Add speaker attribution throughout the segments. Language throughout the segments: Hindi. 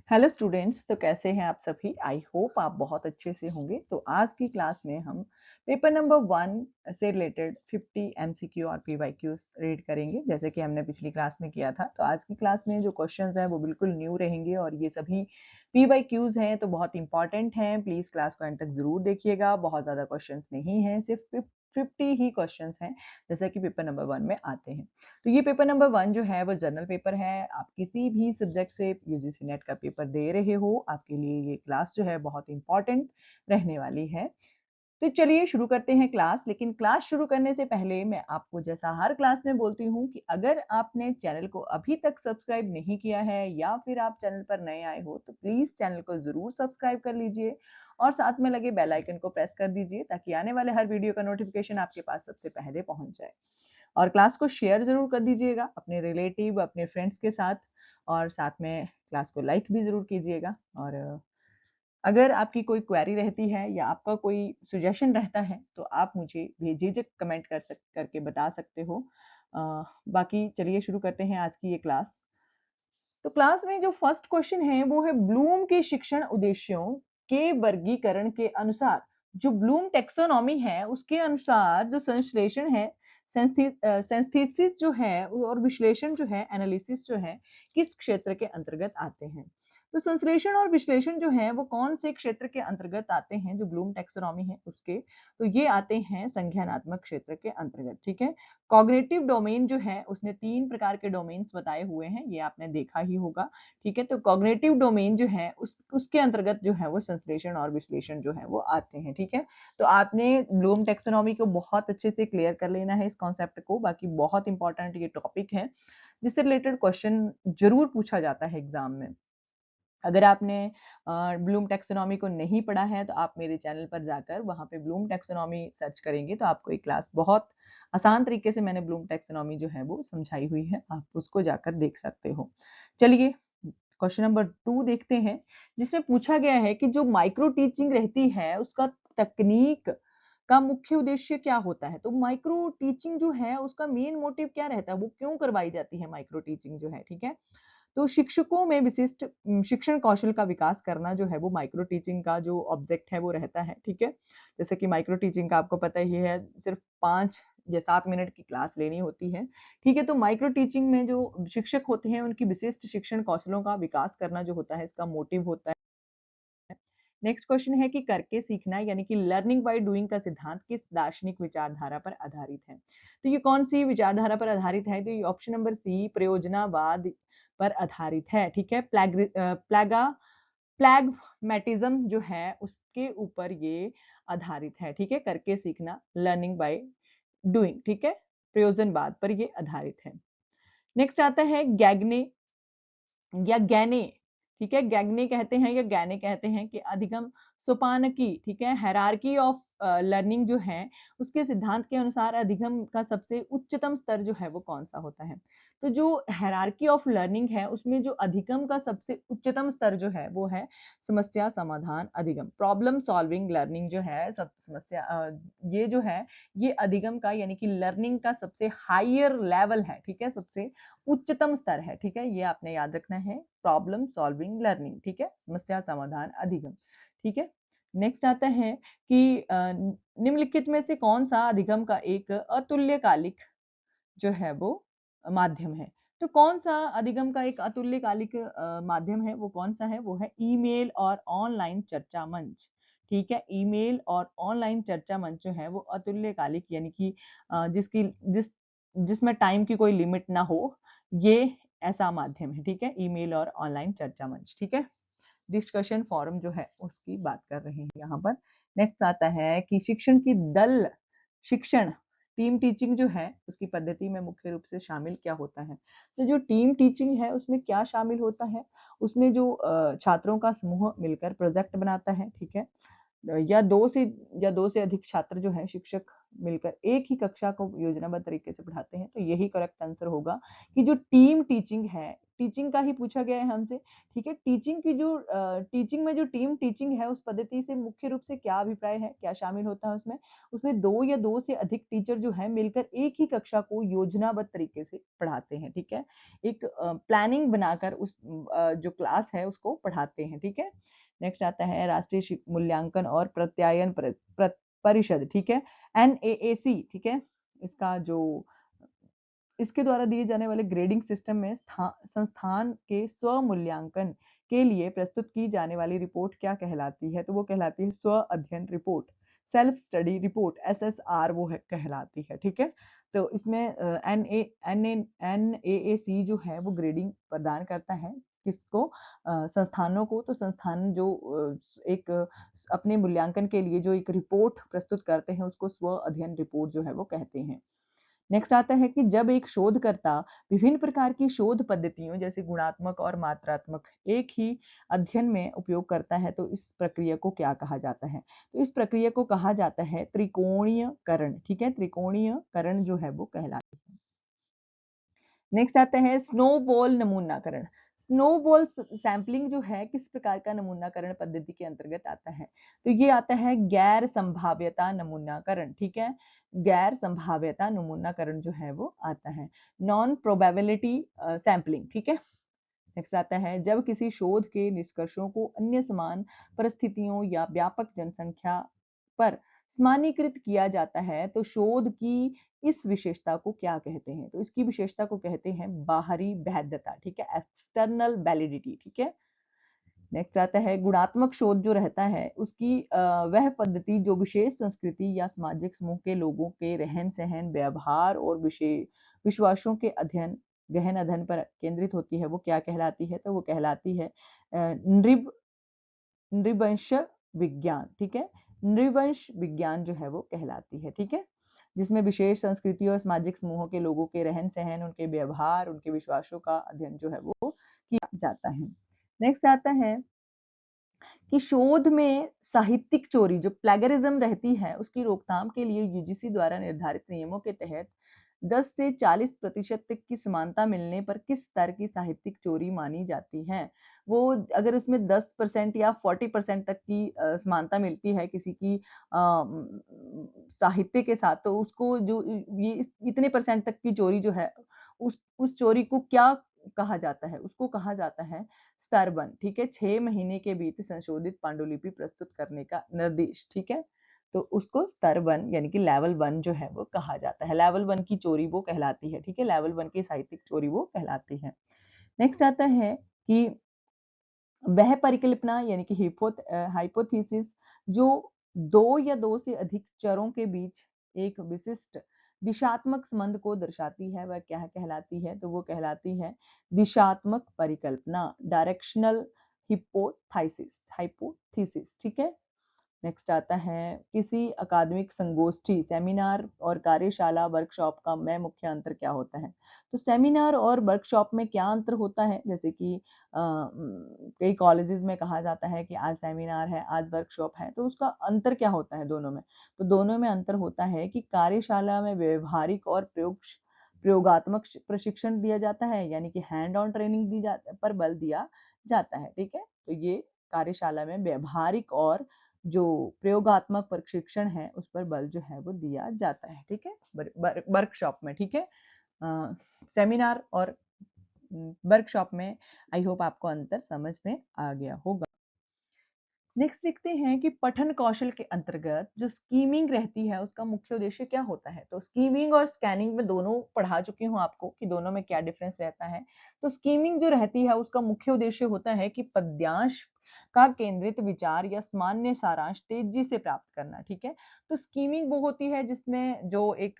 Speaker 1: हेलो स्टूडेंट्स, तो कैसे हैं आप सभी। आई होप आप बहुत अच्छे से होंगे। तो आज की क्लास में हम पेपर नंबर 1 से रिलेटेड 50 एमसीक्यू और पीवाईक्यूज रीड करेंगे, जैसे कि हमने पिछली क्लास में किया था। तो आज की क्लास में जो क्वेश्चंस हैं वो बिल्कुल न्यू रहेंगे और ये सभी पीवाईक्यूज हैं, तो बहुत इंपॉर्टेंट हैं। प्लीज क्लास को एंड तक जरूर देखिएगा। बहुत ज्यादा क्वेश्चंस नहीं है, सिर्फ 50 ही क्वेश्चंस हैं, जैसा कि पेपर नंबर 1 में आते हैं। तो ये पेपर नंबर 1 जो है वो जनरल पेपर है। आप किसी भी सब्जेक्ट से यूजीसी नेट का पेपर दे रहे हो, आपके लिए ये क्लास जो है बहुत इंपॉर्टेंट रहने वाली है। तो चलिए शुरू करते हैं क्लास। लेकिन क्लास शुरू करने से पहले मैं आपको जैसा हर क्लास में बोलती हूँ कि अगर आपने चैनल को अभी तक सब्सक्राइब नहीं किया है या फिर आप चैनल पर नए आए हो, तो प्लीज चैनल को जरूर सब्सक्राइब कर लीजिए और साथ में लगे बेल आइकन को प्रेस कर दीजिए, ताकि आने वाले हर वीडियो का नोटिफिकेशन आपके पास सबसे पहले पहुंच जाए। और क्लास को शेयर जरूर कर दीजिएगा अपने रिलेटिव, अपने फ्रेंड्स के साथ, और साथ में क्लास को लाइक भी जरूर कीजिएगा। और अगर आपकी कोई क्वेरी रहती है या आपका कोई सजेशन रहता है, तो आप मुझे बेझिझक कमेंट करके बता सकते हो। बाकी चलिए शुरू करते हैं आज की ये क्लास। तो क्लास में जो फर्स्ट क्वेश्चन है वो है, ब्लूम के शिक्षण उद्देश्यों के वर्गीकरण के अनुसार, जो ब्लूम टेक्सोनॉमी है उसके अनुसार जो संश्लेषण है, सिंथेसिस जो है और विश्लेषण जो है, एनालिसिस जो है, किस क्षेत्र के अंतर्गत आते हैं। तो संश्लेषण और विश्लेषण जो है वो कौन से क्षेत्र के अंतर्गत आते हैं, जो ब्लूम टेक्सोनॉमी है उसके, तो ये आते हैं संज्ञानात्मक क्षेत्र के अंतर्गत। ठीक है। कॉग्निटिव डोमेन जो है उसने 3 प्रकार के डोमेन्स बताए हुए हैं, ये आपने देखा ही होगा। ठीक है। तो कॉग्निटिव डोमेन जो है उसके अंतर्गत जो है वो संश्लेषण और विश्लेषण जो है वो आते हैं। ठीक है। तो आपने ब्लूम टेक्सोनॉमी को बहुत अच्छे से क्लियर कर लेना है, इस कॉन्सेप्ट को। बाकी बहुत इंपॉर्टेंट ये टॉपिक है, जिससे रिलेटेड क्वेश्चन जरूर पूछा जाता है एग्जाम में। अगर आपने ब्लूम टेक्सोनॉमी को नहीं पढ़ा है, तो आप मेरे चैनल पर जाकर वहां पे ब्लूम टेक्सोनॉमी सर्च करेंगे तो आपको एक क्लास बहुत आसान तरीके से मैंने ब्लूम टेक्सोनॉमी जो है वो समझाई हुई है, आप उसको जाकर देख सकते हो। चलिए क्वेश्चन नंबर 2 देखते हैं, जिसमें पूछा गया है कि जो माइक्रो टीचिंग रहती है उसका तकनीक का मुख्य उद्देश्य क्या होता है। तो माइक्रो टीचिंग जो है उसका मेन मोटिव क्या रहता है, वो क्यों करवाई जाती है माइक्रो टीचिंग जो है। ठीक है। तो शिक्षकों में विशिष्ट शिक्षण कौशल का विकास करना जो है वो माइक्रो टीचिंग का जो ऑब्जेक्ट है वो रहता है। ठीक है। जैसे कि माइक्रो टीचिंग का आपको पता ही है, सिर्फ 5 या 7 मिनट की क्लास लेनी होती है। ठीक है। तो माइक्रो टीचिंग में जो शिक्षक होते हैं उनकी विशिष्ट शिक्षण कौशलों का विकास करना जो होता है, इसका मोटिव होता है। नेक्स्ट क्वेश्चन है कि करके सीखना यानी कि लर्निंग बाय डूइंग का सिद्धांत किस दार्शनिक विचारधारा पर आधारित है। तो ये कौन सी विचारधारा पर आधारित है, तो ये ऑप्शन नंबर सी प्रयोजनावाद पर आधारित है। ठीक है। प्लैग्मेटिज्म जो है उसके ऊपर ये आधारित है। ठीक है। करके सीखना, लर्निंग बाय डूइंग। ठीक है। प्रयोजनवाद पर ये आधारित है। नेक्स्ट आता है गैगने या गैने। ठीक है। गैगने कहते हैं या गैने कहते हैं कि अधिगम सोपानकी। ठीक है। हायरार्की ऑफ लर्निंग जो है उसके सिद्धांत के अनुसार अधिगम का सबसे उच्चतम स्तर जो है वो कौन सा होता है। तो जो हायरार्की ऑफ लर्निंग है उसमें जो अधिगम का सबसे उच्चतम स्तर जो है वो है समस्या समाधान अधिगम, प्रॉब्लम सॉल्विंग लर्निंग जो है सब समस्या ये जो है ये अधिगम का यानी कि लर्निंग का सबसे हायर लेवल है। ठीक है। सबसे उच्चतम स्तर है। ठीक है। ये आपने याद रखना है, प्रॉब्लम सॉल्विंग लर्निंग। ठीक है। समस्या समाधान अधिगम। ठीक है। नेक्स्ट आता है कि निम्नलिखित में से कौन सा अधिगम का एक अतुल्यकालिक जो है वो माध्यम है। तो कौन सा अधिगम का एक अतुल्यकालिक माध्यम है, वो कौन सा है, वो है ईमेल और ऑनलाइन चर्चा मंच। ठीक है। ईमेल और ऑनलाइन चर्चा मंच जो है वो अतुल्यकालिक यानी कि जिसकी जिस जिसमें टाइम की कोई लिमिट ना हो, ये ऐसा माध्यम है। ठीक है। ईमेल और ऑनलाइन चर्चा मंच। ठीक है। डिस्कशन फोरम जो है उसकी बात कर रहे हैं यहाँ पर। नेक्स्ट आता है कि शिक्षण की दल शिक्षण टीम टीचिंग जो है उसकी पद्धति में मुख्य रूप से शामिल क्या होता है। तो जो टीम टीचिंग है उसमें क्या शामिल होता है, उसमें जो छात्रों का समूह मिलकर प्रोजेक्ट बनाता है। ठीक है। या दो से अधिक छात्र जो है शिक्षक मिलकर एक ही कक्षा को योजनाबद्ध तरीके से पढ़ाते हैं, तो यही करेक्ट आंसर होगा कि जो टीम टीचिंग है, टीचिंग का ही पूछा गया है हमसे, ठीक है। टीचिंग की जो टीचिंग में जो टीम टीचिंग है उस पद्धति से मुख्य रूप से क्या अभिप्राय है, क्या शामिल होता है उसमें? उसमें 2 या 2 से अधिक टीचर जो है मिलकर एक ही कक्षा को योजनाबद्ध तरीके से पढ़ाते हैं, ठीक है। एक प्लानिंग बनाकर उस जो क्लास है उसको पढ़ाते हैं, ठीक है। नेक्स्ट आता है राष्ट्रीय मूल्यांकन और प्रत्यायन परिषद, ठीक है, NAAC, ठीक है। इसका जो इसके द्वारा दिए जाने वाले ग्रेडिंग सिस्टम में संस्थान के स्व मूल्यांकन के लिए प्रस्तुत की जाने वाली रिपोर्ट क्या कहलाती है? तो वो कहलाती है स्व अध्ययन report, self study report, SSR वो है कहलाती है, ठीक है। तो इसमें NAAC जो है वो ग्रेडिंग प्रदान करता है किसको? संस्थानों को। तो संस्थान जो एक अपने मूल्यांकन के लिए जो एक रिपोर्ट प्रस्तुत करते हैं उसको स्व अध्ययन रिपोर्ट जो है वो कहते हैं। नेक्स्ट आता है कि जब एक शोधकर्ता विभिन्न प्रकार की शोध पद्धतियों जैसे गुणात्मक और मात्रात्मक एक ही अध्ययन में उपयोग करता है तो इस प्रक्रिया को क्या कहा जाता है? तो इस प्रक्रिया को कहा जाता है त्रिकोणीयकरण, ठीक है। त्रिकोणीयकरण जो है वो कहलाता है। नेक्स्ट आता है स्नोबॉल नमूनाकरण। स्नोबॉल सैंपलिंग जो है किस प्रकार का नमूनाकरण पद्धति के अंतर्गत आता है? तो ये आता है गैर संभाव्यता नमूनाकरण, ठीक है। गैर संभाव्यता नमूनाकरण जो है वो आता है। नॉन प्रोबेबिलिटी सैंपलिंग, ठीक है। नेक्स्ट आता है जब किसी शोध के निष्कर्षों को अन्य समान परिस्थितियों या व्यापक जनसंख्या पर सामान्यीकृत किया जाता है तो शोध की इस विशेषता को क्या कहते हैं? तो इसकी विशेषता को कहते हैं बाहरी वैधता, ठीक है, एक्सटर्नल वैलिडिटी, ठीक है। नेक्स्ट आता है गुणात्मक शोध जो रहता है उसकी वह पद्धति जो विशेष संस्कृति या सामाजिक समूह के लोगों के रहन सहन, व्यवहार और विश्वासों के गहन अध्ययन पर केंद्रित होती है वो क्या कहलाती है? तो वो कहलाती है नृवंश विज्ञान, ठीक है। नृवंश विज्ञान जो है वो कहलाती है, ठीक है, जिसमें विशेष संस्कृति और सामाजिक समूहों के लोगों के रहन सहन, उनके व्यवहार, उनके विश्वासों का अध्ययन जो है वो किया जाता है। नेक्स्ट आता है कि शोध में साहित्यिक चोरी जो प्लेगरिज्म रहती है उसकी रोकथाम के लिए यूजीसी द्वारा निर्धारित नियमों के तहत 10 से 40% तक की समानता मिलने पर किस स्तर की साहित्यिक चोरी मानी जाती है? वो अगर उसमें 10% या 40% तक की समानता मिलती है किसी की साहित्य के साथ तो उसको जो ये इतने परसेंट तक की चोरी जो है उस चोरी को क्या कहा जाता है? उसको कहा जाता है स्तर 1, ठीक है। 6 महीने के बीच संशोधित पांडुलिपि प्रस्तुत करने का निर्देश, ठीक है। तो उसको स्तर 1 यानी कि लेवल 1 जो है वो कहा जाता है। लेवल 1 की चोरी वो कहलाती है, ठीक है। लेवल 1 की साहित्यिक चोरी वो कहलाती है। नेक्स्ट आता है कि वह परिकल्पना यानी कि हाइपोथेसिस जो 2 या 2 से अधिक चरों के बीच एक विशिष्ट दिशात्मक संबंध को दर्शाती है वह क्या कहलाती है? तो वो कहलाती है दिशात्मक परिकल्पना, डायरेक्शनल हाइपोथेसिस, ठीक है। नेक्स्ट आता है किसी अकादमिक संगोष्ठी, सेमिनार और कार्यशाला वर्कशॉप का में मुख्य अंतर क्या होता है? तो सेमिनार और वर्कशॉप में क्या अंतर होता है? जैसे कि कई कॉलेजेस में कहा जाता है कि आज सेमिनार है, आज वर्कशॉप है, तो उसका अंतर क्या होता है दोनों में? तो दोनों में अंतर होता है कि कार्यशाला में व्यवहारिक और प्रयोगात्मक प्रशिक्षण दिया जाता है यानी कि हैंड ऑन ट्रेनिंग पर बल दिया जाता है, ठीक है। तो ये कार्यशाला में व्यवहारिक और जो प्रयोगात्मक प्रशिक्षण है उस पर बल जो है वो दिया जाता है, ठीक है, वर्कशॉप में, ठीक है। सेमिनार और वर्कशॉप में आई होप आपको अंतर समझ में आ गया होगा। नेक्स्ट देखते हैं कि पठन कौशल के अंतर्गत जो स्कीमिंग रहती है उसका मुख्य उद्देश्य क्या होता है? तो स्कीमिंग और स्कैनिंग में दोनों पढ़ा चुकी हूँ आपको कि दोनों में क्या डिफरेंस रहता है। तो स्कीमिंग जो रहती है उसका मुख्य उद्देश्य होता है कि पद्यांश का केंद्रित विचार या सामान्य सारांश तेजी से प्राप्त करना, ठीक है। तो स्कीमिंग वो होती है जिसमें जो एक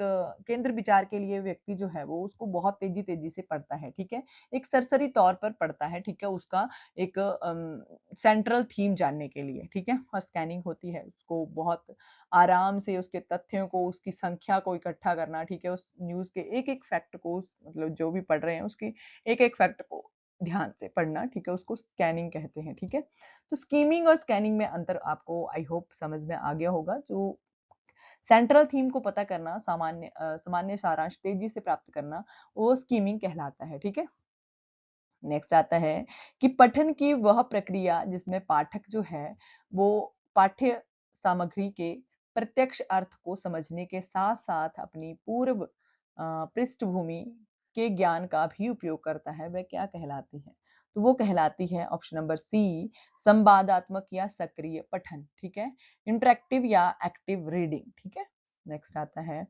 Speaker 1: केंद्र विचार के लिए व्यक्ति जो है वो उसको बहुत तेजी से पढ़ता है, ठीक है, एक सरसरी तौर पर पढ़ता है, ठीक है, उसका एक सेंट्रल थीम जानने के लिए, ठीक है। और स्कैनिंग होती है उसको बहुत आराम से उसके तथ्यों को, उसकी संख्या को इकट्ठा करना, ठीक है, उस न्यूज़ के एक-एक फैक्ट को मतलब जो भी पढ़ रहे हैं उसकी एक-एक फैक्ट को ध्यान से पढ़ना, ठीक है, उसको स्कैनिंग कहते हैं, ठीक है। तो स्कीमिंग और स्कैनिंग में अंतर आपको आई होप समझ में आ गया होगा। जो सेंट्रल थीम को पता करना, सामान्य सारांश तेजी से प्राप्त करना, वो स्कीमिंग कहलाता है। ठीक है। नेक्स्ट आता है कि पठन की वह प्रक्रिया जिसमें पाठक जो है वो पाठ्य सामग्री के प्रत्यक्ष अर्थ को समझने के साथ साथ अपनी पूर्व पृष्ठभूमि के ज्ञान का भी उपयोग करता है, वह क्या कहलाती है? तो वो कहलाती है ऑप्शन नंबर सी, संवादात्मक या सक्रिय पठन। ठीक है। इंटरेक्टिव या एक्टिव रीडिंग। ठीक है। नेक्स्ट आता है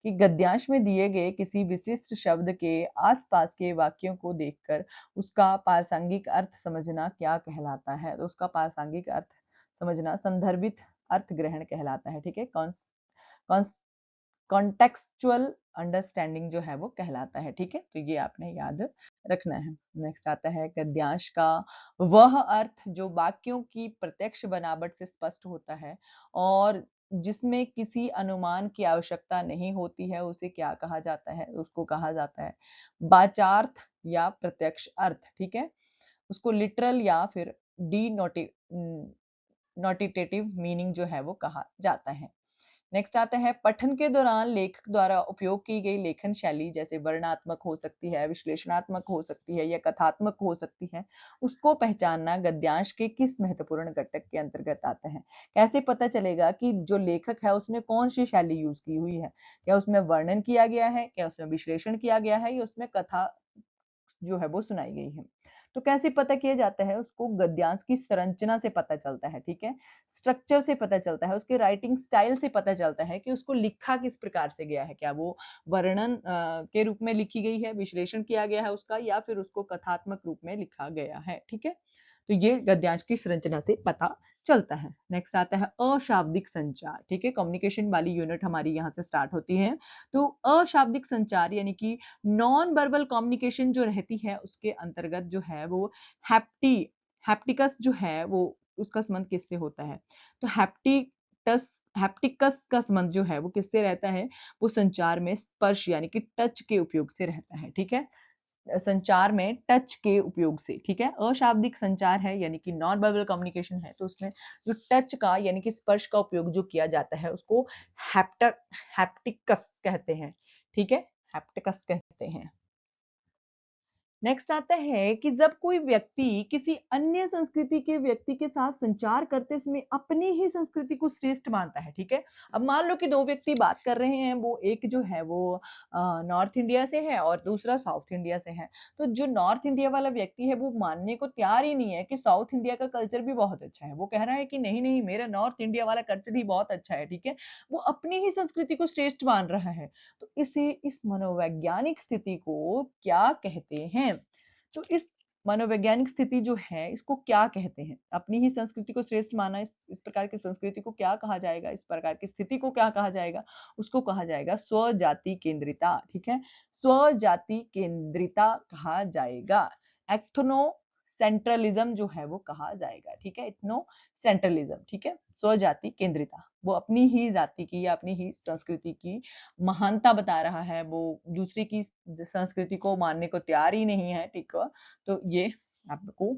Speaker 1: कि गद्यांश में दिए गए किसी विशिष्ट शब्द के आसपास के वाक्यों को देखकर उसका प्रासंगिक अर्थ समझना क्या कहलाता है? तो उसका प्रासंगिक अर्थ समझना संदर्भित अर्थ ग्रहण कहलाता है। ठीक है। कॉन्टेक्सचुअल अंडरस्टैंडिंग जो है वो कहलाता है। ठीक है। तो ये आपने याद रखना है। नेक्स्ट आता है गद्यांश का वह अर्थ जो वाक्यों की प्रत्यक्ष बनावट से स्पष्ट होता है और जिसमें किसी अनुमान की आवश्यकता नहीं होती है, उसे क्या कहा जाता है? उसको कहा जाता है वाचार्थ या प्रत्यक्ष अर्थ। ठीक है। उसको लिटरल या फिर डी नोटिटेटिव मीनिंग जो है वो कहा जाता है। नेक्स्ट आता है पठन के दौरान लेखक द्वारा उपयोग की गई लेखन शैली, जैसे वर्णनात्मक हो सकती है, विश्लेषणात्मक हो सकती है या कथात्मक हो सकती है, उसको पहचानना गद्यांश के किस महत्वपूर्ण घटक के अंतर्गत आता है? कैसे पता चलेगा कि जो लेखक है उसने कौन सी शैली यूज की हुई है? क्या उसमें वर्णन किया गया है, क्या उसमें विश्लेषण किया गया है, या उसमें कथा जो है वो सुनाई गई है? तो कैसे पता किया जाता है? उसको गद्यांश की संरचना से पता चलता है। ठीक है। स्ट्रक्चर से पता चलता है, उसके राइटिंग स्टाइल से पता चलता है कि उसको लिखा किस प्रकार से गया है। क्या वो वर्णन के रूप में लिखी गई है, विश्लेषण किया गया है उसका, या फिर उसको कथात्मक रूप में लिखा गया है। ठीक है। तो ये गद्यांश की संरचना से पता चलता है। नेक्स्ट आता है अशाब्दिक संचार। ठीक है। कम्युनिकेशन वाली यूनिट हमारी यहाँ से स्टार्ट होती है। तो अशाब्दिक संचार यानी कि नॉन वर्बल कम्युनिकेशन जो रहती है उसके अंतर्गत जो है वो हैप्टिकस जो है वो उसका संबंध किससे होता है? तो हैप्टिकस का संबंध जो है वो किससे रहता है? वो संचार में स्पर्श यानी कि टच के उपयोग से रहता है। ठीक है। संचार में टच के उपयोग से। ठीक है। अशाब्दिक संचार है यानी कि नॉन वर्बल कम्युनिकेशन है, तो उसमें जो टच का यानी कि स्पर्श का उपयोग जो किया जाता है उसको हैप्टिकस कहते हैं। ठीक है। हैप्टिकस कहते हैं। नेक्स्ट आता है कि जब कोई व्यक्ति किसी अन्य संस्कृति के व्यक्ति के साथ संचार करते समय अपनी ही संस्कृति को श्रेष्ठ मानता है। ठीक है। अब मान लो कि दो व्यक्ति बात कर रहे हैं, वो एक जो है वो नॉर्थ इंडिया से है और दूसरा साउथ इंडिया से है। तो जो नॉर्थ इंडिया वाला व्यक्ति है वो मानने को तैयार ही नहीं है कि साउथ इंडिया का कल्चर भी बहुत अच्छा है। वो कह रहा है कि नहीं नहीं, मेरा नॉर्थ इंडिया वाला कल्चर ही बहुत अच्छा है। ठीक है। वो अपनी ही संस्कृति को श्रेष्ठ मान रहा है। तो इस मनोवैज्ञानिक स्थिति को क्या कहते हैं? तो इस मनोवैज्ञानिक स्थिति जो है इसको क्या कहते हैं? अपनी ही संस्कृति को श्रेष्ठ माना, इस प्रकार की संस्कृति को क्या कहा जाएगा? इस प्रकार की स्थिति को क्या कहा जाएगा? उसको कहा जाएगा स्वजाति केंद्रिता। ठीक है। स्वजाति केंद्रिता कहा जाएगा। एथनो सेंट्रलिज्म जो है वो कहा जाएगा। ठीक है। Ethno centralism. ठीक है। स्वजाति केंद्रिता, वो अपनी ही जाति की या अपनी ही संस्कृति की महानता बता रहा है, वो दूसरे की संस्कृति को मानने को तैयार ही नहीं है। ठीक है। तो ये आपको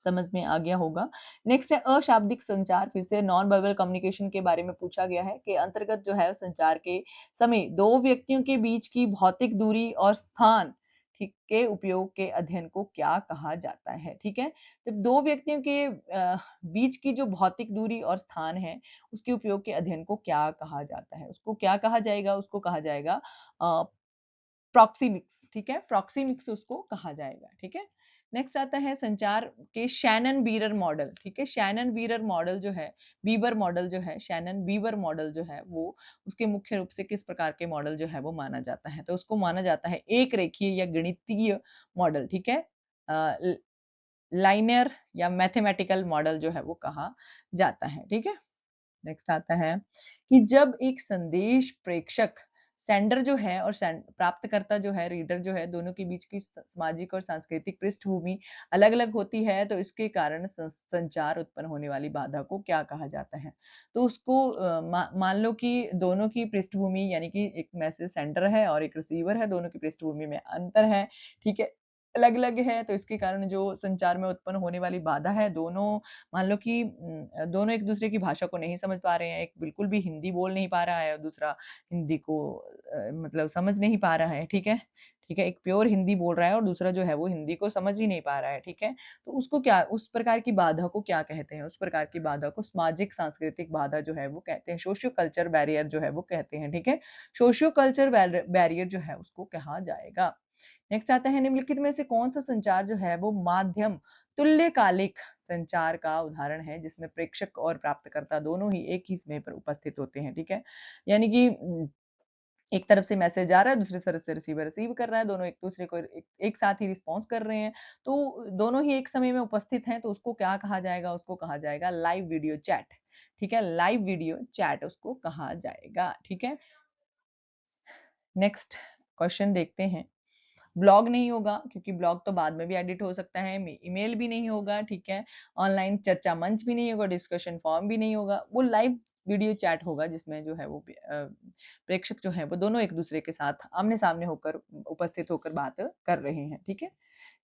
Speaker 1: समझ में आ गया होगा। नेक्स्ट है अशाब्दिक संचार। फिर से नॉन वर्बल कम्युनिकेशन के बारे में पूछा गया है कि अंतर्गत जो है संचार के समय दो व्यक्तियों के बीच की भौतिक दूरी और स्थान ठीक के उपयोग के अध्ययन को क्या कहा जाता है? ठीक है। जब दो व्यक्तियों के बीच की जो भौतिक दूरी और स्थान है उसके उपयोग के अध्ययन को क्या कहा जाता है? उसको क्या कहा जाएगा? उसको कहा जाएगा प्रॉक्सिमिक्स। ठीक है। प्रॉक्सिमिक्स उसको कहा जाएगा। ठीक है। नेक्स्ट आता है संचार के शैनन बीरर मॉडल। ठीक है। शैनन बीरर मॉडल जो है, बीबर मॉडल जो है, शैनन बीबर मॉडल जो है वो उसके मुख्य रूप से किस प्रकार के मॉडल जो है वो माना जाता है? तो उसको माना जाता है एक रेखीय या गणितीय मॉडल। ठीक है। लाइनर या मैथमेटिकल मॉडल जो है वो कहा जाता है। ठीक है। नेक्स्ट आता है कि जब एक संदेश प्रेषक सेंडर जो है और प्राप्तकर्ता जो है रीडर जो है, दोनों के बीच की सामाजिक और सांस्कृतिक पृष्ठभूमि अलग अलग होती है, तो इसके कारण संचार उत्पन्न होने वाली बाधा को क्या कहा जाता है? तो उसको मान लो कि दोनों की पृष्ठभूमि यानी कि एक मैसेज सेंडर है और एक रिसीवर है, दोनों की पृष्ठभूमि में अंतर है। ठीक है। अलग अलग है, तो इसके कारण जो संचार में उत्पन्न होने वाली बाधा है, दोनों मान लो कि दोनों एक दूसरे की भाषा को नहीं समझ पा रहे हैं, एक बिल्कुल भी हिंदी बोल नहीं पा रहा है और दूसरा हिंदी को मतलब समझ नहीं पा रहा है, ठीक है? ठीक है, एक प्योर हिंदी बोल रहा है और दूसरा जो है वो हिंदी को समझ ही नहीं पा रहा है, ठीक है? तो उसको क्या उस प्रकार की बाधा को क्या कहते हैं? उस प्रकार की बाधा को सामाजिक सांस्कृतिक बाधा जो है वो कहते हैं, सोशियो कल्चर बैरियर जो है वो कहते हैं, ठीक है? सोशियो कल्चर बैरियर जो है उसको कहा जाएगा। नेक्स्ट आता है निम्नलिखित में से कौन-सा संचार जो है वो माध्यम तुल्यकालिक संचार का उदाहरण है जिसमें प्रेषक और प्राप्तकर्ता दोनों ही एक ही समय पर उपस्थित होते हैं, ठीक है? यानी कि एक तरफ से मैसेज आ रहा है, दूसरी तरफ से रिसीवर रिसीव कर रहा है, दोनों एक दूसरे को एक साथ ही रिस्पॉन्स कर रहे हैं, तो दोनों ही एक समय में उपस्थित हैं, तो उसको क्या कहा जाएगा? उसको कहा जाएगा लाइव वीडियो चैट, ठीक है? लाइव वीडियो चैट उसको कहा जाएगा, ठीक है? नेक्स्ट क्वेश्चन देखते हैं। ब्लॉग नहीं होगा क्योंकि ब्लॉग तो बाद में भी एडिट हो सकता है, ईमेल भी नहीं होगा, ठीक है? ऑनलाइन चर्चा मंच भी नहीं होगा, डिस्कशन फॉर्म भी नहीं होगा, वो लाइव वीडियो चैट होगा जिसमें जो है वो प्रेक्षक जो है वो दोनों एक दूसरे के साथ आमने-सामने होकर उपस्थित होकर बात कर रहे हैं, ठीक है?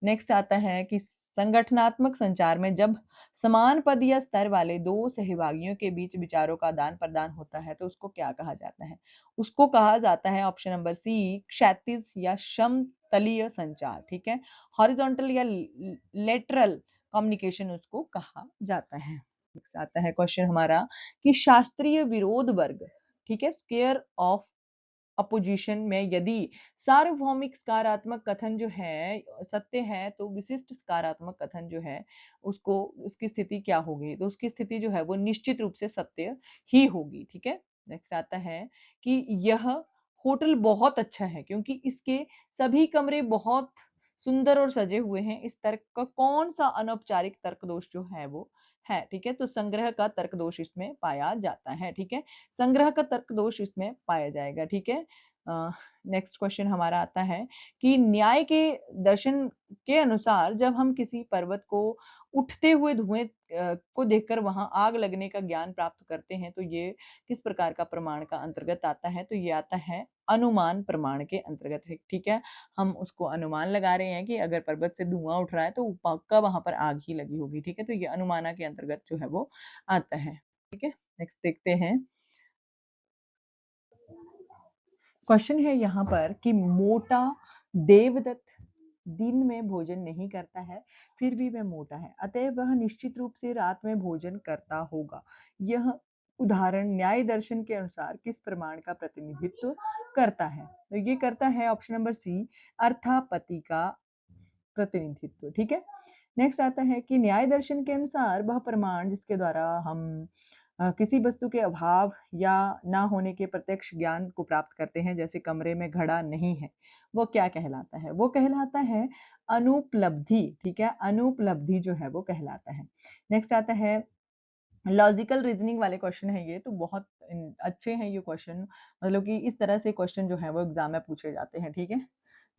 Speaker 1: नेक्स्ट आता है कि संगठनात्मक संचार में जब समान पद या स्तर वाले दो सहभागियों के बीच विचारों का आदान-प्रदान होता है तो उसको क्या कहा जाता है? उसको कहा जाता है ऑप्शन नंबर सी क्षैतिज या समतलीय संचार, ठीक है? हॉरिजॉन्टल या लेटरल कम्युनिकेशन उसको कहा जाता है। नेक्स्ट आता है क्वेश्चन हमारा कि शास्त्रीय विरोध वर्ग, ठीक है? स्क्वायर ऑफ अपोजिशन में यदि सार्वभौमिक सकारात्मक कथन जो है सत्य है तो विशिष्ट सकारात्मक कथन जो है उसको उसकी स्थिति क्या होगी? तो उसकी स्थिति जो है वो निश्चित रूप से सत्य ही होगी, ठीक है? नेक्स्ट आता है कि यह होटल बहुत अच्छा है क्योंकि इसके सभी कमरे बहुत सुंदर और सजे हुए हैं। इस तर्क का कौन-सा अनौपचारिक तर्क दोष जो है वो है, ठीक है? तो संग्रह का तर्क दोष इसमें पाया जाता है, ठीक है? संग्रह का तर्क दोष इसमें पाया जाएगा, ठीक है? नेक्स्ट क्वेश्चन हमारा आता है कि न्याय के दर्शन के अनुसार जब हम किसी पर्वत को उठते हुए धुएं को देखकर वहां आग लगने का ज्ञान प्राप्त करते हैं तो ये किस प्रकार का प्रमाण का अंतर्गत आता है? तो ये आता है अनुमान प्रमाण के अंतर्गत है, ठीक है? हम उसको अनुमान लगा रहे हैं कि अगर पर्वत से धुआं उठ रहा है तो पक्का वहां पर आग ही लगी होगी, ठीक है? तो ये अनुमाना के अंतर्गत जो है वो आता है, ठीक है? नेक्स्ट देखते हैं। क्वेश्चन है यहाँ पर कि मोटा देवदत्त दिन में भोजन नहीं करता है, फिर भी वह मोटा है, अतः वह निश्चित रूप से रात में भोजन करता होगा। यह उदाहरण न्याय दर्शन के अनुसार किस प्रमाण का प्रतिनिधित्व करता है? तो ये करता है ऑप्शन नंबर सी अर्थापति का प्रतिनिधित्व, ठीक है? नेक्स्ट आता है कि न्याय दर्शन के अनुसार वह प्रमाण जिसके द्वारा हम किसी वस्तु के अभाव या ना होने के प्रत्यक्ष ज्ञान को प्राप्त करते हैं, जैसे कमरे में घड़ा नहीं है, वो क्या कहलाता है? वो कहलाता है अनुपलब्धि, ठीक है? अनुपलब्धि जो है वो कहलाता है। नेक्स्ट आता है लॉजिकल रीजनिंग वाले क्वेश्चन है ये, तो बहुत अच्छे हैं ये क्वेश्चन, मतलब कि इस तरह से क्वेश्चन जो है वो एग्जाम में पूछे जाते हैं, ठीक है?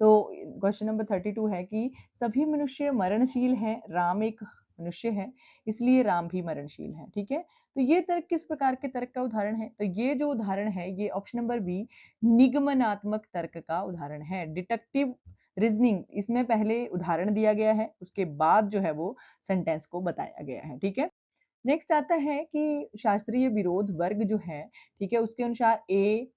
Speaker 1: तो क्वेश्चन नंबर 32 है कि सभी मनुष्य मरणशील हैं, राम एक मनुष्य है, इसलिए राम भी मरणशील है, ठीक है? तो ये तर्क किस प्रकार के तर्क का उदाहरण है? तो ये जो उदाहरण है ये ऑप्शन नंबर बी निगमनात्मक तर्क का उदाहरण है। डिडक्टिव रीजनिंग, इसमें पहले उदाहरण दिया गया है, उसके बाद जो है वो सेंटेंस को बताया गया है, ठीक है? नेक्स्ट आता है कि शास्त्रीय विरोध वर्ग जो है, ठीक है? उसके अनुसार ए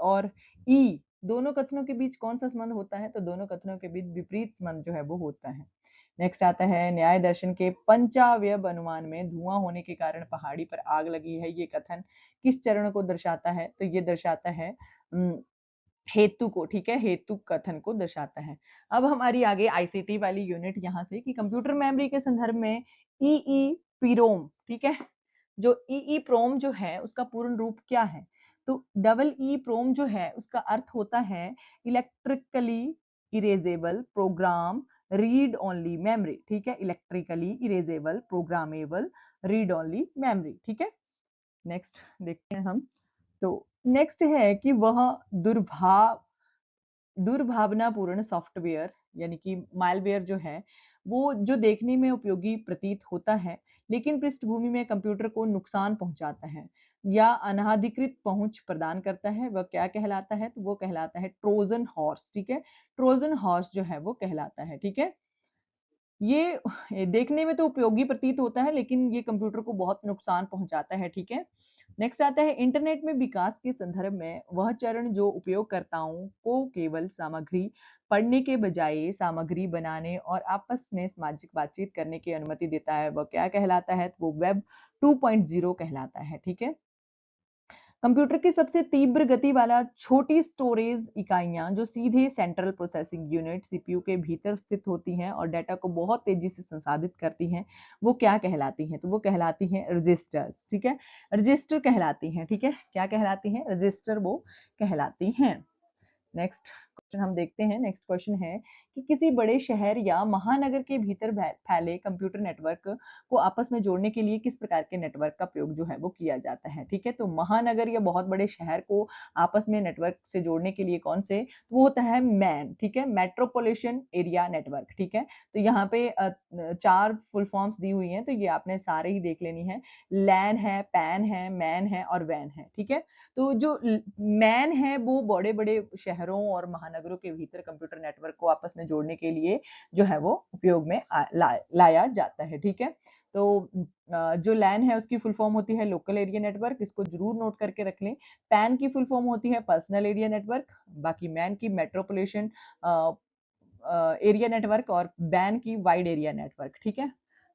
Speaker 1: और ई दोनों कथनों के बीच कौन सा संबंध होता है? तो दोनों कथनों के बीच विपरीत संबंध जो है वो होता है। नेक्स्ट आता है न्याय दर्शन के पंचावयव अनुमान में धुआं होने के कारण पहाड़ी पर आग लगी है, ये कथन किस चरण को दर्शाता है? तो ये दर्शाता है हेतु को, ठीक है? हेतु कथन को दर्शाता है। अब हमारी आगे आईसीटी वाली यूनिट यहाँ से कि कंप्यूटर मेमोरी के संदर्भ में ईईपीरोम, ठीक है? जो ईईप्रोम जो है उसका पूर्ण रूप क्या है? तो डबल ई प्रोम जो है उसका अर्थ होता है electrically erasable program read only memory, ठीक है? Electrically erasable programmable read only memory, ठीक है? नेक्स्ट देखते हैं हम। तो नेक्स्ट है कि वह दुर्भावनापूर्ण सॉफ्टवेयर यानी कि मालवेयर जो है वो जो देखने में उपयोगी प्रतीत होता है लेकिन पृष्ठभूमि में कंप्यूटर को नुकसान पहुंचाता है। या अनाधिकृत पहुंच प्रदान करता है वह क्या कहलाता है? तो वो कहलाता है ट्रोजन हॉर्स। ठीक है, ट्रोजन हॉर्स जो है वो कहलाता है। ठीक है, ये देखने में तो उपयोगी प्रतीत होता है लेकिन ये कंप्यूटर को बहुत नुकसान पहुंचाता है। ठीक है, नेक्स्ट आता है इंटरनेट में विकास के संदर्भ में वह चरण जो उपयोगकर्ताओं को केवल सामग्री पढ़ने के बजाय सामग्री बनाने और आपस में सामाजिक बातचीत करने की अनुमति देता है वह क्या कहलाता है? तो वो वेब 2.0 कहलाता है। ठीक है, कंप्यूटर की सबसे तीव्र गति वाला छोटी स्टोरेज इकाइयां जो सीधे सेंट्रल प्रोसेसिंग यूनिट सीपीयू के भीतर स्थित होती हैं और डेटा को बहुत तेजी से संसाधित करती हैं, वो क्या कहलाती हैं? तो वो कहलाती हैं रजिस्टर्स। ठीक है, रजिस्टर कहलाती हैं। ठीक है, क्या कहलाती हैं? रजिस्टर वो कहलाती हैं। नेक्स्ट क्वेश्चन हम देखते हैं। नेक्स्ट क्वेश्चन है कि किसी बड़े शहर या महानगर के भीतर फैले कंप्यूटर नेटवर्क को आपस में जोड़ने के लिए किस प्रकार के नेटवर्क का प्रयोग जो है वो किया जाता है? ठीक है, तो महानगर या बहुत बड़े शहर को आपस में नेटवर्क से जोड़ने के लिए कौन से? तो वो होता है मैन। ठीक है, मेट्रोपॉलिटन एरिया नेटवर्क। ठीक है, तो यहाँ पे 4 फुल फॉर्म्स दी हुई हैं, तो ये आपने सारे ही देख लेनी है। लैन है, पैन है, मैन है और वैन है। ठीक है, तो जो मैन है वो बड़े-बड़े शहरों और महानगरों के भीतर कंप्यूटर नेटवर्क को आपस में जोड़ने के लिए जो है वो उपयोग में लाया जाता है। ठीक है, तो जो लैन है उसकी फुल फॉर्म होती है लोकल एरिया नेटवर्क, इसको जरूर नोट करके रख लें। पैन की फुल फॉर्म होती है पर्सनल एरिया नेटवर्क, बाकी मैन की मेट्रोपॉलिटन एरिया नेटवर्क और बैन की वाइड एरिया नेटवर्क। ठीक है,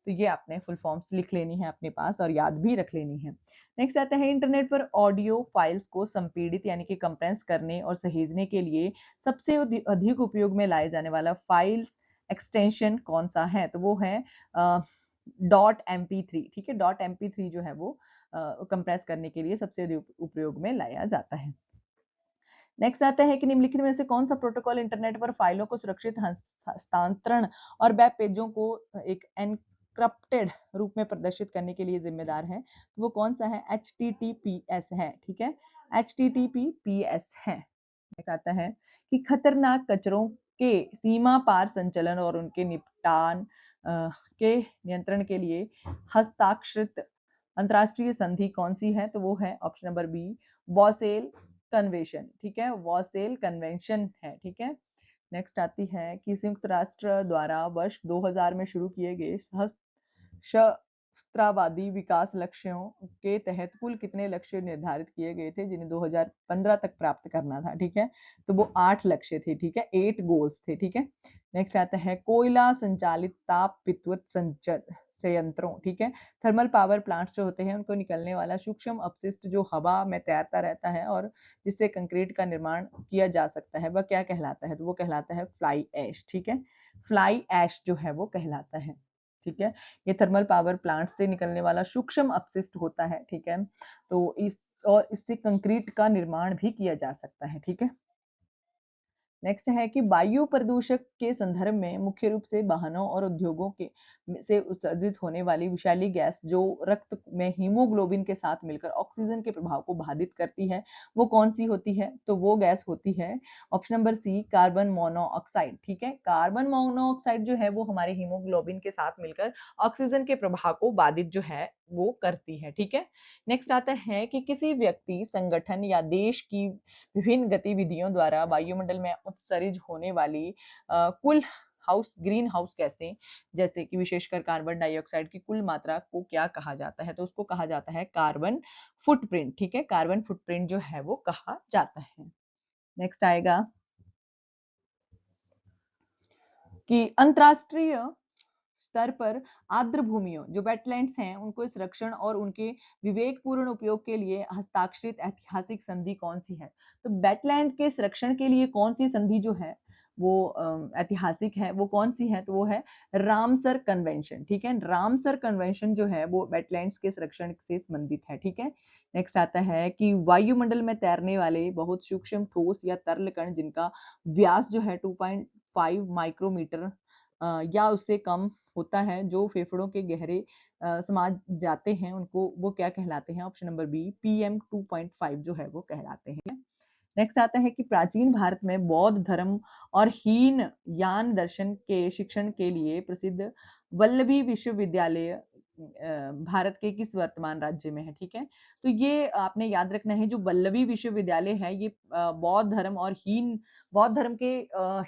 Speaker 1: तो ये आपने फुल फॉर्म्स लिख लेनी है अपने पास और याद भी रख लेनी है। नेक्स्ट आता है इंटरनेट पर ऑडियो फाइल्स को संपीड़ित यानी कि कंप्रेस करने और सहेजने के लिए सबसे अधिक उपयोग में लाए जाने वाला फाइल एक्सटेंशन कौन सा है? तो वो है डॉट MP3। ठीक है, डॉट MP3 जो है वो कंप्रेस करने के लिए सबसे अधिक उपयोग में लाया जाता है। नेक्स्ट आता है कि निम्नलिखित में से कौन सा प्रोटोकॉल इंटरनेट पर फाइलों को सुरक्षित हस्तांतरण और वेब पेजों को एक एनक्रिप्टेड रूप में प्रदर्शित करने के लिए जिम्मेदार है? तो वो कौन सा है? HTTPS है। ठीक है, HTTPS है। नेक्स्ट आता है कि खतरनाक कचरों के सीमा पार संचलन और उनके निपटान के नियंत्रण के लिए हस्ताक्षरित अंतरराष्ट्रीय संधि कौन सी है? तो वो है ऑप्शन नंबर बी, वॉसेल कन्वेंशन। ठीक है, वॉसेल कन्वेंशन है। ठीक है, नेक्स्ट आती है कि संयुक्त राष्ट्र द्वारा वर्ष 2000 में शुरू किए गए सहस्त्राब्दी विकास लक्ष्यों के तहत कुल कितने लक्ष्य निर्धारित किए गए थे जिन्हें 2015 तक प्राप्त करना था? ठीक है, तो वो 8 लक्ष्य थे। ठीक है, 8 गोल्स थे। ठीक है, नेक्स्ट आता है कोयला संचालित ताप विद्युत संयंत्रों। ठीक है, थर्मल पावर प्लांट्स जो होते हैं उनको निकलने वाला सूक्ष्म अपशिष्ट जो हवा में तैरता रहता है और जिससे कंक्रीट का निर्माण किया जा सकता है वह क्या कहलाता है? तो वो कहलाता है फ्लाई ऐश। ठीक है, फ्लाई ऐश जो है वो कहलाता है। ठीक है, ये थर्मल पावर प्लांट से निकलने वाला सूक्ष्म अपशिष्ट होता है। ठीक है, तो इससे कंक्रीट का निर्माण भी किया जा सकता है। ठीक है, नेक्स्ट है कि वायु प्रदूषक के संदर्भ में मुख्य रूप से वाहनों और उद्योगों के से उत्सर्जित होने वाली विषैली गैस जो रक्त में हीमोग्लोबिन के साथ मिलकर ऑक्सीजन के प्रभाव को बाधित करती है वो कौन सी होती है? तो वो गैस होती है option number C, carbon monoxide. ठीक है, कार्बन मोनोऑक्साइड जो है वो हमारे हीमोग्लोबिन के साथ मिलकर ऑक्सीजन के प्रभाव को बाधित जो है वो करती है। ठीक है, नेक्स्ट आता है कि किसी व्यक्ति, संगठन या देश की विभिन्न गतिविधियों द्वारा वायुमंडल में उत्सर्जित होने वाली कुल ग्रीन हाउस गैसें जैसे कि विशेषकर कार्बन डाइऑक्साइड की कुल मात्रा को क्या कहा जाता है? तो उसको कहा जाता है कार्बन फुटप्रिंट। ठीक है, कार्बन फुटप्रिंट जो है वो कहा जाता है। नेक्स्ट आएगा कि अंतरराष्ट्रीय स्तर पर आर्द्र भूमियों जो वेटलैंड्स हैं उनको संरक्षण और उनके विवेकपूर्ण उपयोग के लिए हस्ताक्षरित ऐतिहासिक संधि कौन सी है? तो वेटलैंड के संरक्षण के लिए कौन सी संधि जो है वो ऐतिहासिक है, वो कौन सी है? तो वो है रामसर कन्वेंशन। ठीक है, रामसर कन्वेंशन जो है वो वेटलैंड्स के संरक्षण से संबंधित है। ठीक है, नेक्स्ट आता है कि वायुमंडल में तैरने वाले बहुत सूक्ष्म ठोस या तरल कण जिनका व्यास जो है 2.5 माइक्रोमीटर या उससे कम होता है जो फेफड़ों के गहरे समा जाते हैं उनको वो क्या कहलाते हैं? ऑप्शन नंबर बी, PM 2.5 जो है वो कहलाते हैं। नेक्स्ट आता है कि प्राचीन भारत में बौद्ध धर्म और हीन यान दर्शन के शिक्षण के लिए प्रसिद्ध वल्लभी विश्वविद्यालय भारत के किस वर्तमान राज्य में है, ठीक है। तो ये आपने याद रखना है, जो वल्लभी विश्वविद्यालय है ये बौद्ध धर्म और बौद्ध धर्म के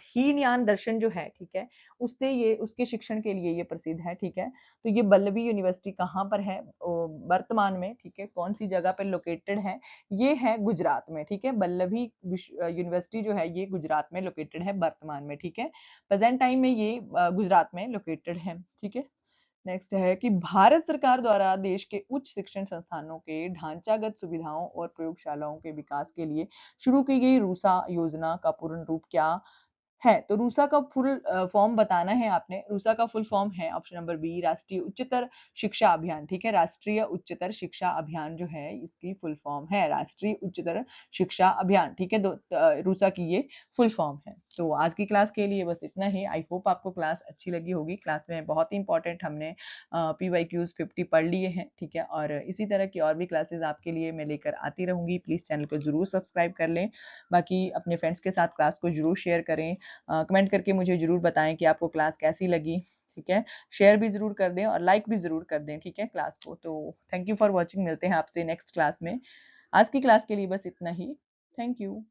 Speaker 1: हीनयान दर्शन जो है, ठीक है, उससे ये उसके शिक्षण के लिए ये प्रसिद्ध है, ठीक है। तो ये वल्लभी यूनिवर्सिटी कहाँ पर है वर्तमान में, ठीक है, कौन सी जगह पर लोकेटेड है, ये है गुजरात में, ठीक है। वल्लभी यूनिवर्सिटी जो है ये गुजरात में लोकेटेड है वर्तमान में, ठीक है। प्रेजेंट टाइम में ये गुजरात में लोकेटेड है, ठीक है। नेक्स्ट है कि भारत सरकार द्वारा देश के उच्च शिक्षण संस्थानों के ढांचागत सुविधाओं और प्रयोगशालाओं के विकास के लिए शुरू की गई रूसा योजना का पूर्ण रूप क्या है। तो रूसा का फुल फॉर्म बताना है आपने। रूसा का फुल फॉर्म है ऑप्शन नंबर बी, राष्ट्रीय उच्चतर शिक्षा अभियान, ठीक है। राष्ट्रीय उच्चतर शिक्षा अभियान जो है इसकी फुल फॉर्म है राष्ट्रीय उच्चतर शिक्षा अभियान, ठीक है। रूसा की ये फुल फॉर्म है। तो आज की क्लास के लिए बस इतना ही। आई होप आपको क्लास अच्छी लगी होगी। क्लास में बहुत ही इंपॉर्टेंट हमने PYQs 50 पढ़ लिए हैं, ठीक है। और इसी तरह की और भी क्लासेस आपके लिए मैं लेकर आती रहूंगी। प्लीज चैनल को जरूर सब्सक्राइब कर लें। बाकी अपने फ्रेंड्स के साथ क्लास को जरूर शेयर करें। कमेंट करके मुझे ज़रूर बताएं कि आपको क्लास कैसी लगी, ठीक है। शेयर भी ज़रूर कर दें और लाइक भी ज़रूर कर दें, ठीक है, क्लास को। तो थैंक यू फॉर वॉचिंग। मिलते हैं आपसे नेक्स्ट क्लास में। आज की क्लास के लिए बस इतना ही। Thank you.